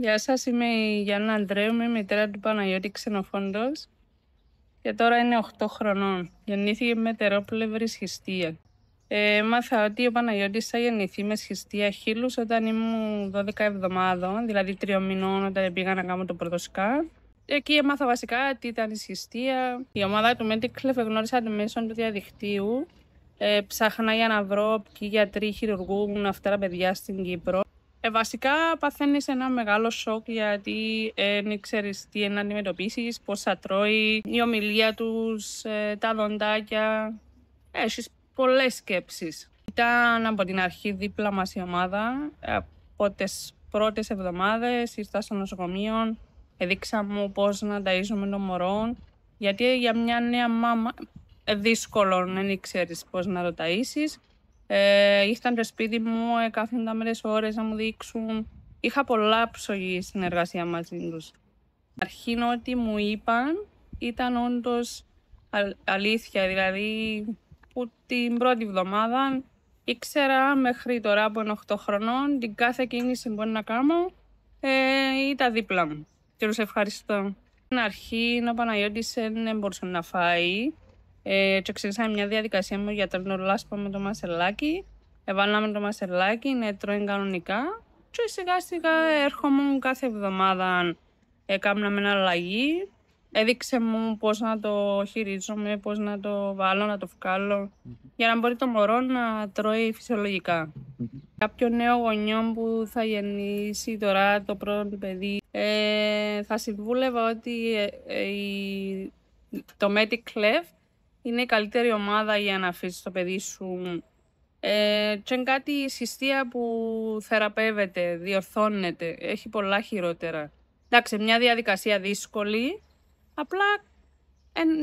Γεια σας, είμαι η Γιάννα Ανδρέου, είμαι η μητέρα του Παναγιώτη Ξενοφόντος και τώρα είναι 8 χρονών. Γεννήθηκε με τερόπλευρη σχιστία. Μάθα ότι ο Παναγιώτης θα γεννηθεί με σχιστία χείλους όταν ήμουν 12 εβδομάδων, δηλαδή 3 μηνών όταν πήγα να κάνω το πρώτο σκαν. Εκεί έμαθα βασικά τι ήταν η σχιστία. Η ομάδα του Medical γνώρισα το μέσω του διαδικτύου. Ψάχνα για να βρω ποιοι γιατροί χειρουργούν αυτά τα παιδιά στην Κύπρο. Βασικά παθαίνεις ένα μεγάλο σοκ γιατί δεν ξέρεις τι να αντιμετωπίσεις, πώς θα τρώει, η ομιλία τους, τα δοντάκια. Έχεις πολλές σκέψεις. Ήταν από την αρχή δίπλα μας η ομάδα. Από τις πρώτες εβδομάδες ήρθα στο νοσοκομείο, έδειξα μου πώς να ταΐζουμε το μωρό. Γιατί για μια νέα μάμα δύσκολο να μην ξέρεις πώς να το ταΐσεις. Ήρθαν στο σπίτι μου, κάθονταν μερικές ώρες να μου δείξουν. Είχα πολλά ψωγή συνεργασία μαζί τους. Αρχήν ό,τι μου είπαν ήταν όντως αλήθεια, δηλαδή που την πρώτη εβδομάδα ήξερα μέχρι τώρα που είναι 8 χρονών την κάθε κίνηση που μπορεί να κάνω ήταν δίπλα μου. Και τους ευχαριστώ. Στην αρχή ο Παναγιώτης δεν μπορούσε να φάει. Και ξεκίνησα μια διαδικασία με για το λάσπο με το μασελάκι. Εβάλαμε το μασελάκι, τρώει κανονικά. Και σιγά σιγά έρχομαι κάθε εβδομάδα. Έκαναμε μια αλλαγή. Έδειξε μου πώς να το χειρίζομαι, πώς να το βάλω, να το βγάλω. Για να μπορεί το μωρό να τρώει φυσιολογικά. Κάποιο νέο γονιό που θα γεννήσει τώρα το πρώτο παιδί, θα συμβούλευα ότι το Mediclev είναι η καλύτερη ομάδα για να αφήσεις το παιδί σου. Και είναι κάτι συστία που θεραπεύεται, διορθώνεται, έχει πολλά χειρότερα. Εντάξει, μια διαδικασία δύσκολη, απλά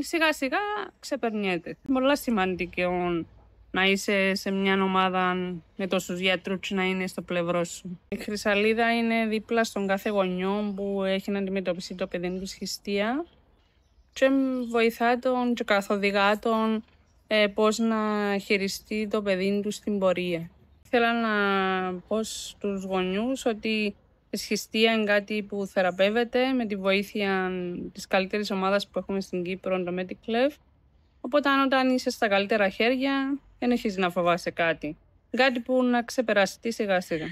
σιγά σιγά ξεπερνιέται. Πολλά σημαντικό να είσαι σε μια ομάδα με τόσους γιατρούς να είναι στο πλευρό σου. Η Χρυσαλίδα είναι δίπλα στον κάθε γονιό που έχει να αντιμετωπίσει το παιδί του σχιστία και βοηθά τον και καθοδηγά τον πώς να χειριστεί το παιδί του στην πορεία. Θέλω να πω στους γονιούς ότι η σχιστία είναι κάτι που θεραπεύεται με τη βοήθεια της καλύτερης ομάδας που έχουμε στην Κύπρο, το Mediclev. Οπότε όταν είσαι στα καλύτερα χέρια, δεν έχεις να φοβάσαι κάτι. Κάτι που να ξεπεραστεί σιγά σιγά.